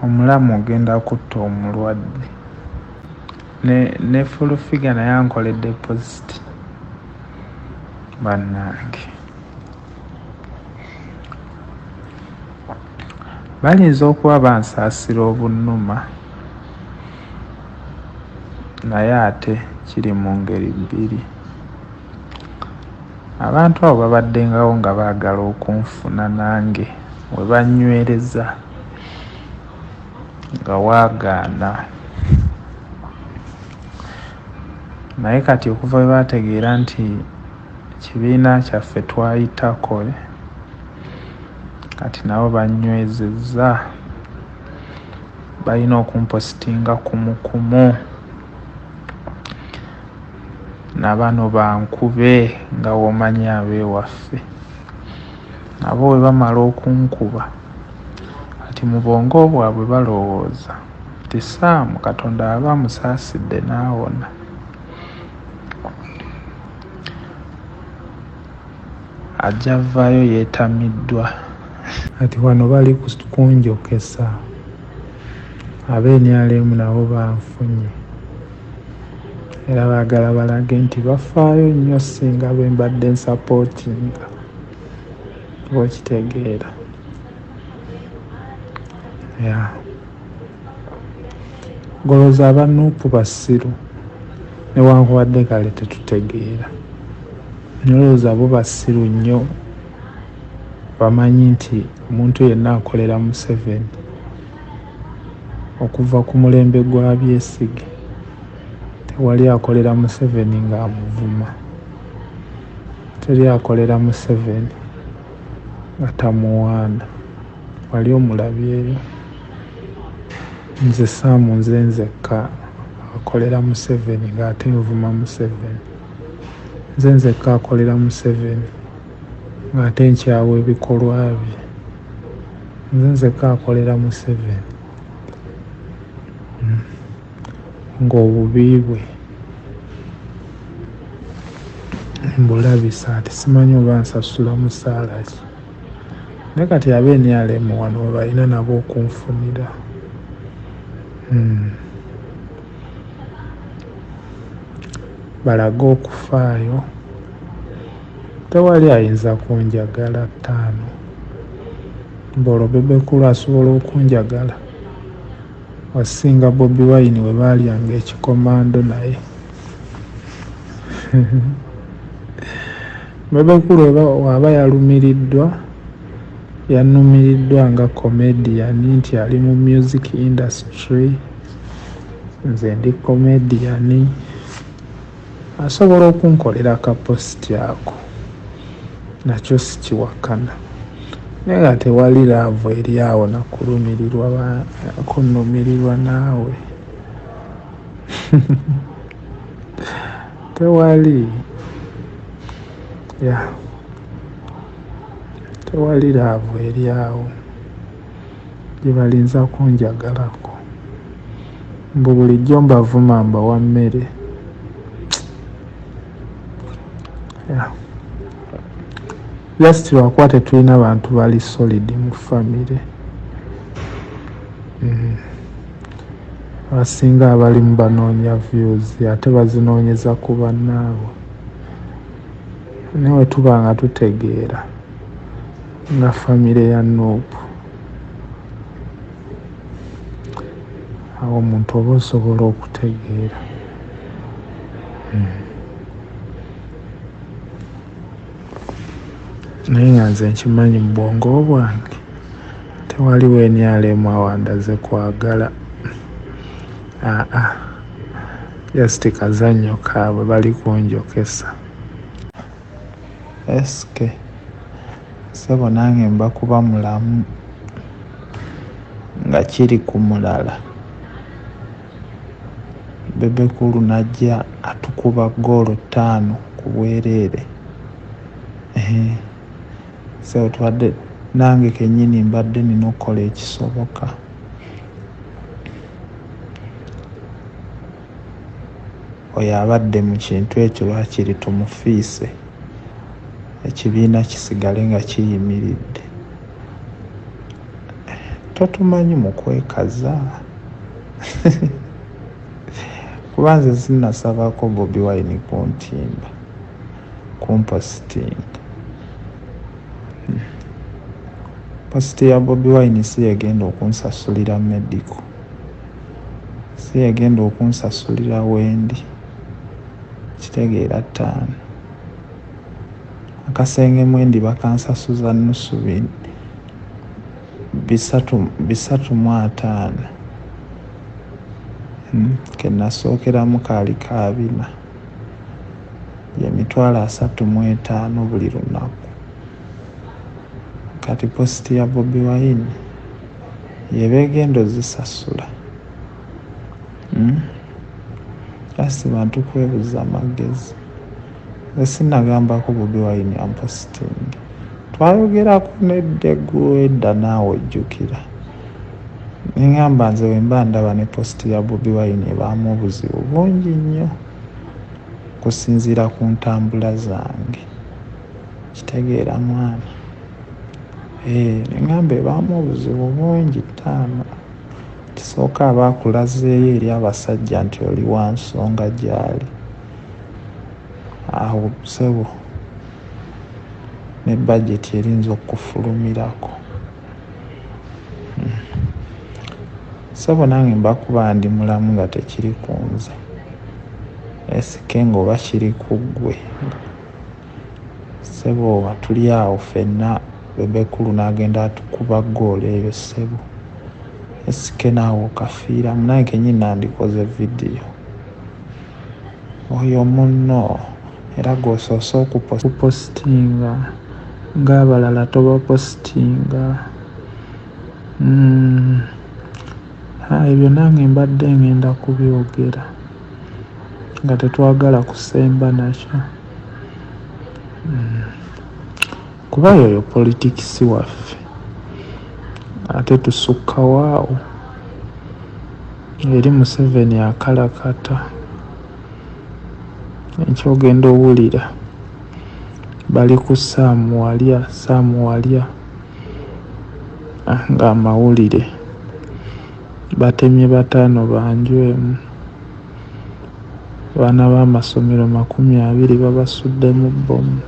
omulamu ogenda kutta omulwadde. Ne full figure naye ankole deposit bannange. Balinza okuba bansaasira obunnuma naye ate kiri mu ngeri bbiri. Abantu abo babaddengawo nga baagala okunfuna nange we banywereza nga waagaana, naye kati okuva we bategeera nti ekibiina kyaffe twayitako kati nabo banywezezza, balina okumpositinga kumukumu. Nabano bankube nga womanyi ab'ewaffe, nabo we bamala okunkuba kati mu bwongo bwabwe balowooza nti Sam Katonda aba amusaasidde n'awona. Ajja avaayo yeetamiddwa. Kati wano bali kunjokesa, ab'enyalemu nabo banfunye era baagala balage nti bafaayo nnyo singa bwe mbadde nsapootinga. Okitegeera golooza abanuupu basiru newankubadde kale tetutegeera. Nolowooza bo basiru nnyo, bamanyi nti omuntu yenna akolera Museveni okuva ku mulembe gwa Byesige. Tewali akolera Museveni ng'amuvuma, teri akolera Museveni nga tamuwaana. Wali omulabyeyo? Nze Sam nzekka akolera Museveni ng'ate nvuma Museveni. Nze nzekka akolera Museveni ng'ate nkyawa ebikolwa bye. Nze nzekka akolera Museveni ng'obubi bwe mbulabisa. Ati simanyi oba nsasula musaala ki, naye kati ab'enyalemu wano we balina nabo okunfunira. Balage okufaayo. Tewali ayinza kunjagala ttaano. Mbolo Bebe kulu asobola okunjagala wasinga Bobi Wine we baalyanga ekikomando naye. Bebe kulu waba yalumiriddwa, yanumiriddwa nga comedian nti ali mu music industry, nze ndi comedian, asobola okunkolera kapositi ako, nakyo sikiwakana. Naye nga tewali laavu eri awo kunumirirwa naawe. Tewali tewali laavu eri awo gye balinza kunjagalako. Mbu bulijjo mbavuma mbawa mmere. Just lwakuba tetulina bantu bali solid mu famire. Abasinga abalimu banoonya views ate bazinoonyeza ku bannaabwe. Naye tuba nga tutegeera nga famire ya Nuupu, awo omuntu oba osobola okutegeera. Naye nga nze nkimanyi mu bwongo bwange tewali w'enyalemu awandaze kwagala. Just kazannyo kaabwe bali kunjokesa. Eske sebo nange mba kuba mulamu nga kiri ku mulala. Bebe kulu najja atukuba goolo 5 ku bwereere. So twadde nange kennyini mbadde nina okukola ekisoboka. Oyo abadde mu kintu ekyo lwakiri tumufiise, ekibiina kisigale nga kiyimiridde. totumanyi mu kwekaza kuba nze sinnasabako Bobi Wine kuntimba kumpositinga. Positi ya Bobi Wine si yagenda okunsasulira medical, si yagenda okunsasulira wendi, kitegeera 5 akasenge mwendi bakansasuza nusu 350 kenasookeramu kaali ka 4 ye 35 buli lunaku. Kati positi ya Bobi Wine yebegenda ozisasula. Asi bantu kwebuza amagezi. Sinagambako Bobi Wine ampositing. Twayogerako n'eddegu edda naawe ojjukira. Nengamba nze wemba ndaba ne positi ya Bobi Wine ebaamu obuzibu bungi nnyo kusinziira ku ntambula zange. Kitegeera mwana. Nengamba ebaamu obuzibu bungi 5. Kisooka abaakulazeeyo eri abasajja nti oli wa nsonga gy'ali. Awo ssebo ne bajeti erinza okufulumirako. Ssebo nange mbakuba ndi mulamu nga tekiri ku nze. Esike ng'oba kiri ku ggwe. Ssebo oba tuli awo ffenna Bebe kulu n'agenda atukuba ggoolo eyo ssebo. Esike naawe okafiiramu. Nange kennyini nandikoze vidiyo. Oyo munno era gw'osoose okupositinga ng'abalala tobapositinga. Ebyo nange mbadde ngenda kubyogera nga tetwagala kusemba nakyo. Kuba yoyo politikisi waffe ate tusukka waawo eri Museveni akalakata. Ekyogenda owulira bali ku saamuwalya ng'amawulire batemye 5 banjwemu. Abaana b'amasomero 20 babasudde mu bbomu.